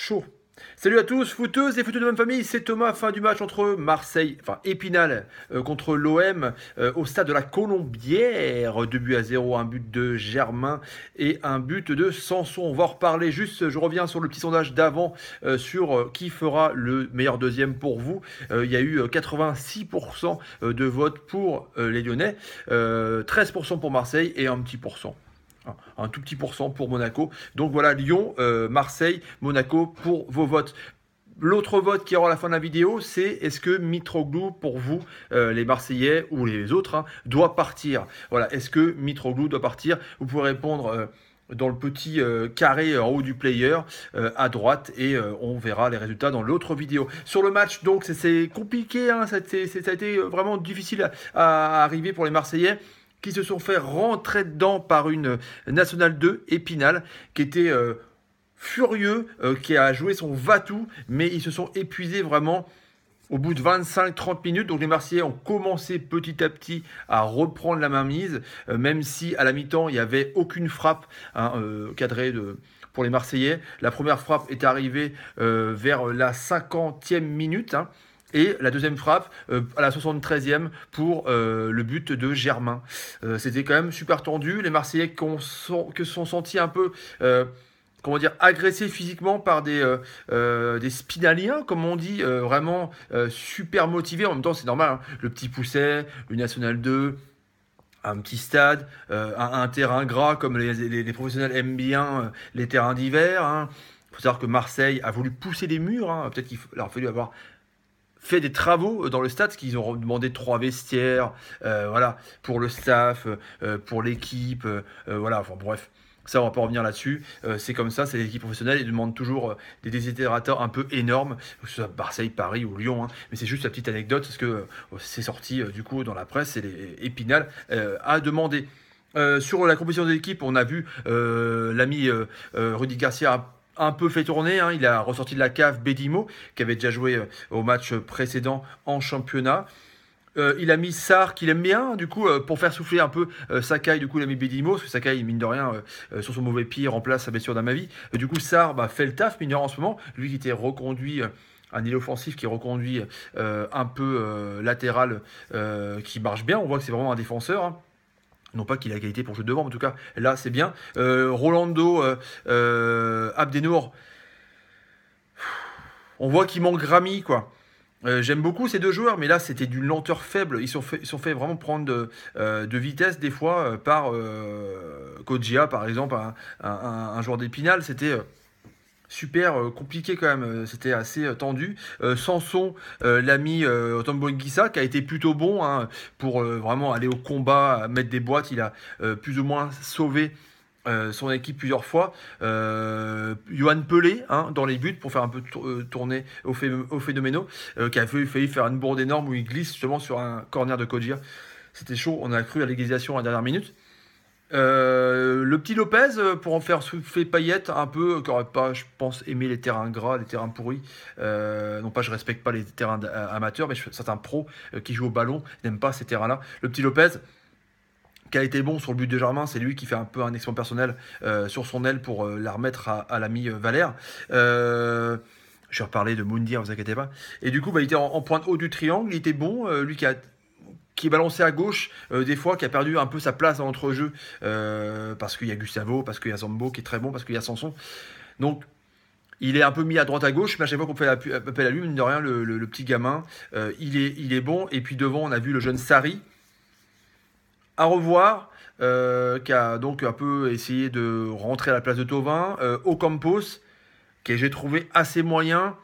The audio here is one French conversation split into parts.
chaud. Salut à tous, footeuses et footeux de même famille, c'est Thomas. Fin du match entre Marseille, enfin Épinal contre l'OM au stade de la Colombière. 2-0, un but de Germain et un but de Sanson. On va en reparler juste, je reviens sur le petit sondage d'avant sur qui fera le meilleur deuxième pour vous. Il y a eu 86% de votes pour les Lyonnais, 13% pour Marseille et un petit pourcent. Un tout petit pourcent pour Monaco. Donc voilà, Lyon, Marseille, Monaco pour vos votes. L'autre vote qui aura à la fin de la vidéo, c'est est-ce que Mitroglou, pour vous, les Marseillais ou les autres, doit partir. Voilà, est-ce que Mitroglou doit partir? Vous pouvez répondre dans le petit carré en haut du player à droite et on verra les résultats dans l'autre vidéo. Sur le match, donc, c'est compliqué, ça a été vraiment difficile à arriver pour les Marseillais, qui se sont fait rentrer dedans par une Nationale 2, Épinal, qui était furieux, qui a joué son va-tout, mais ils se sont épuisés vraiment au bout de 25-30 minutes. Donc les Marseillais ont commencé petit à petit à reprendre la mainmise, même si à la mi-temps, il n'y avait aucune frappe cadrée pour les Marseillais. La première frappe est arrivée vers la 50e minute. Et la deuxième frappe à la 73e pour le but de Germain. C'était quand même super tendu. Les Marseillais qui se sont sentis un peu comment dire, agressés physiquement par des spinaliens, comme on dit, vraiment super motivés. En même temps, c'est normal, le petit Pousset, le National 2, un petit stade, un terrain gras, comme les professionnels aiment bien les terrains d'hiver. Il faut savoir que Marseille a voulu pousser les murs. Peut-être qu'il leur a fallu avoir fait des travaux dans le stade, parce qu'ils ont demandé 3 vestiaires, voilà, pour le staff, pour l'équipe, voilà, enfin bref. Ça, on va pas revenir là-dessus. C'est comme ça, c'est l'équipe professionnelle. Ils demandent toujours des désidérateurs un peu énormes, que ce soit Marseille, Paris ou Lyon. Mais c'est juste la petite anecdote, parce que c'est sorti du coup dans la presse, et Épinal a demandé. Sur la composition de l'équipe, on a vu l'ami Rudy Garcia un peu fait tourner. Il a ressorti de la cave Bedimo, qui avait déjà joué au match précédent en championnat. Il a mis Sarr, qu'il aime bien, du coup, pour faire souffler un peu Sakai. Du coup, il a mis Bedimo, parce que Sakai, mine de rien, sur son mauvais pied, remplace sa blessure d'Amavi. Du coup, Sarr fait le taf, mine de rien, en ce moment. Lui qui était reconduit, un île offensif qui est reconduit un peu latéral, qui marche bien. On voit que c'est vraiment un défenseur. Non pas qu'il a qualité pour jouer devant, mais en tout cas, là, c'est bien. Rolando Abdenour, on voit qu'il manque Rami, quoi. J'aime beaucoup ces deux joueurs, mais là, c'était d'une lenteur faible. Ils sont fait vraiment prendre de vitesse, des fois, par Kodjia, par exemple, un joueur d'Épinal. C'était super compliqué quand même, c'était assez tendu. Sanson, l'ami Otombo Nguissa, qui a été plutôt bon pour vraiment aller au combat, mettre des boîtes. Il a plus ou moins sauvé son équipe plusieurs fois. Yohan Pelé dans les buts pour faire un peu tourner au phénoménal, qui a failli faire une bourde énorme où il glisse justement sur un corner de Kodjia. C'était chaud, on a cru à l'égalisation à la dernière minute. Le petit Lopez, pour en faire souffler Payet un peu, qui n'aurait pas, je pense, aimé les terrains gras, les terrains pourris. Non pas, je respecte pas les terrains amateurs, mais certains pros qui jouent au ballon n'aiment pas ces terrains-là. Le petit Lopez, qui a été bon sur le but de Germain, c'est lui qui fait un peu un exploit personnel sur son aile pour la remettre à l'ami Valère. Je vais reparler de Moundir, ne vous inquiétez pas. Et du coup, il était en pointe haut du triangle, il était bon, lui qui est balancé à gauche, des fois, qui a perdu un peu sa place dans l'entrejeu, parce qu'il y a Gustavo, parce qu'il y a Zambo qui est très bon, parce qu'il y a Sanson. Donc, il est un peu mis à droite à gauche, mais à chaque fois qu'on fait appel à lui, mine de rien, le petit gamin, il est bon. Et puis devant, on a vu le jeune Sarri, à revoir, qui a donc un peu essayé de rentrer à la place de Thauvin. Ocampos, que j'ai trouvé assez moyen,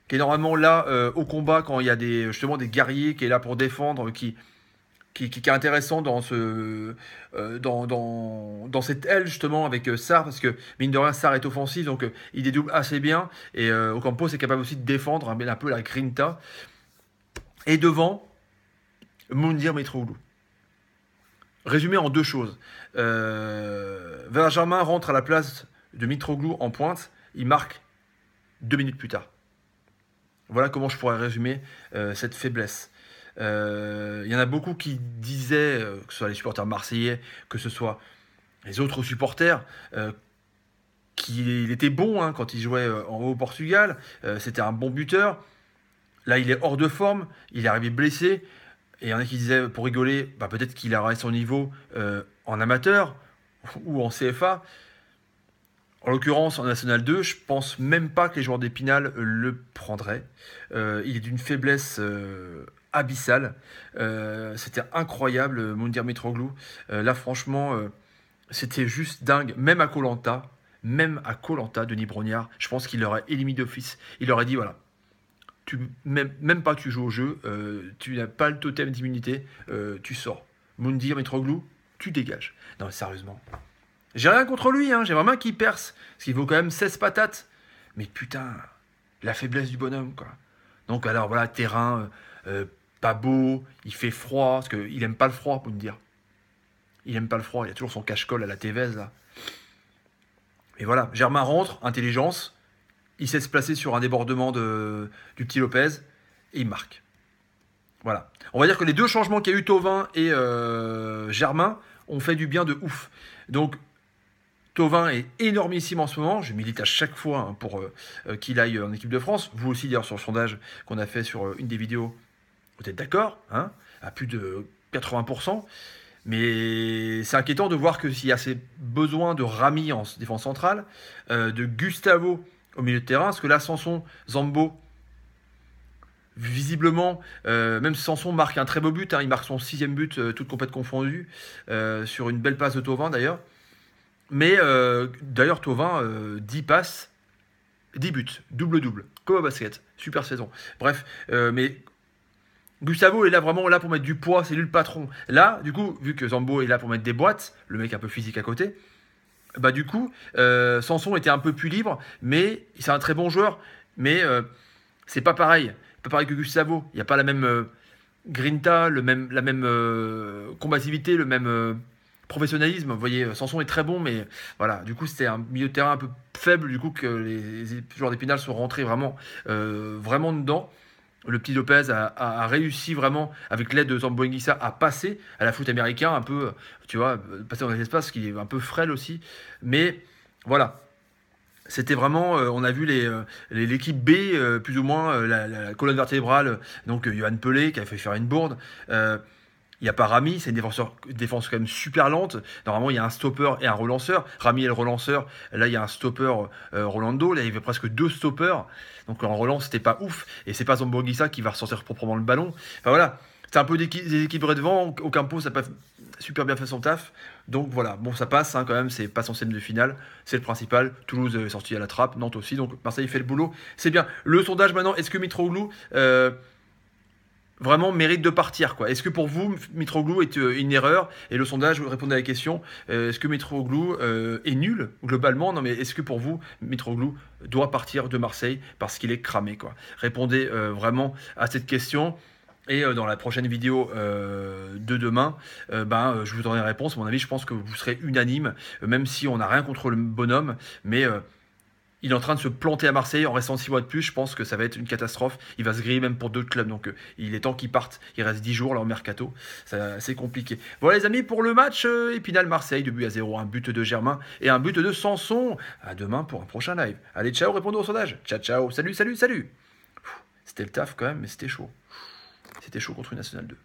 qui est normalement là au combat quand il y a justement des guerriers, qui est là pour défendre, qui est intéressant dans cette aile justement avec Sarr, parce que mine de rien Sarr est offensif, donc il dédouble assez bien, et Ocampos est capable aussi de défendre, un peu la grinta. Et devant, Moundir Mitroglou. Résumé en deux choses. Benjamin rentre à la place de Mitroglou en pointe, il marque 2 minutes plus tard. Voilà comment je pourrais résumer cette faiblesse. Il y en a beaucoup qui disaient, que ce soit les supporters marseillais, que ce soit les autres supporters, qu'il était bon hein, quand il jouait en haut au Portugal. C'était un bon buteur. Là, il est hors de forme. Il est arrivé blessé. Et il y en a qui disaient, pour rigoler, bah, peut-être qu'il aurait son niveau en amateur ou en CFA. En l'occurrence, en National 2, je pense même pas que les joueurs d'Épinal le prendraient. Il est d'une faiblesse abyssale. C'était incroyable, Moundir Mitroglou. Là, franchement, c'était juste dingue. Même à koh Denis Brognard, je pense qu'il l'aurait éliminé d'office. Il aurait dit, voilà, même pas tu joues au jeu, tu n'as pas le totem d'immunité, tu sors. Moundir Mitroglou, tu dégages. Non, mais sérieusement. J'ai rien contre lui, hein, j'ai vraiment qu'il perce. Parce qu'il vaut quand même 16 patates. Mais putain, la faiblesse du bonhomme, quoi. Donc alors voilà, terrain, pas beau, il fait froid, parce qu'il aime pas le froid, pour me dire. Il aime pas le froid, il a toujours son cache-colle à la Tevez, là. Et voilà, Germain rentre, intelligence, il sait se placer sur un débordement du petit Lopez, et il marque. Voilà. On va dire que les deux changements qu'il y a eu, Thauvin et Germain, ont fait du bien de ouf. Donc, Thauvin est énormissime en ce moment. Je milite à chaque fois hein, pour qu'il aille en équipe de France. Vous aussi, d'ailleurs, sur le sondage qu'on a fait sur une des vidéos, vous êtes d'accord hein, à plus de 80%. Mais c'est inquiétant de voir que s'il y a ces besoins de Rami en défense centrale, de Gustavo au milieu de terrain, parce que là, Sanson, Zambo, visiblement, même si Sanson marque un très beau but, hein, il marque son 6e but, toute compète confondue, sur une belle passe de Thauvin d'ailleurs. Mais d'ailleurs, Thauvin, 10 passes, 10 buts, double-double, comme au basket, super saison. Bref, mais Gustavo est là vraiment là pour mettre du poids, c'est lui le patron. Là, du coup, vu que Zambo est là pour mettre des boîtes, le mec un peu physique à côté, bah du coup, Sanson était un peu plus libre, mais c'est un très bon joueur, mais c'est pas pareil. Pas pareil que Gustavo. Il n'y a pas la même grinta, la même combativité, le même professionnalisme. Vous voyez, Sanson est très bon, mais voilà. Du coup, c'était un milieu de terrain un peu faible, du coup, que les joueurs d'Épinal sont rentrés vraiment dedans. Le petit Lopez a réussi vraiment, avec l'aide de Zambo Anguissa, à passer à la foot américain, un peu, tu vois, passer dans les espaces, qui est un peu frêle aussi. Mais voilà, c'était vraiment, on a vu l'équipe B, plus ou moins, la colonne vertébrale, donc Johan Pelé, qui a fait faire une bourde. Il n'y a pas Rami, c'est une défense quand même super lente. Normalement, il y a un stopper et un relanceur. Rami est le relanceur. Là, il y a un stopper Rolando. Là, il y avait presque 2 stoppers. Donc en relance, c'était pas ouf. Et c'est pas Zamboanguissa qui va ressortir proprement le ballon. Enfin voilà, c'est un peu des équipes devant. Aucun pot, ça n'a pas super bien fait son taf. Donc voilà, bon, ça passe hein, quand même. C'est pas son scène de finale. C'est le principal. Toulouse est sorti à la trappe. Nantes aussi. Donc Marseille fait le boulot. C'est bien. Le sondage maintenant, est-ce que Mitroglou vraiment mérite de partir quoi. Est-ce que pour vous, Mitroglou est une erreur? Et le sondage répondait à la question, est-ce que Mitroglou est nul globalement? Non mais est-ce que pour vous, Mitroglou doit partir de Marseille parce qu'il est cramé quoi? Répondez vraiment à cette question. Et dans la prochaine vidéo de demain, je vous donnerai la réponse. À mon avis, je pense que vous serez unanime, même si on n'a rien contre le bonhomme, mais il est en train de se planter à Marseille en restant 6 mois de plus. Je pense que ça va être une catastrophe. Il va se griller même pour d'autres clubs. Donc il est temps qu'il parte. Il reste 10 jours là au mercato. C'est compliqué. Voilà les amis pour le match Épinal-Marseille. 2-0. Un but de Germain et un but de Sanson. À demain pour un prochain live. Allez, ciao, répondez au sondage. Ciao, ciao. Salut, salut, salut. C'était le taf quand même, mais c'était chaud. C'était chaud contre une Nationale 2.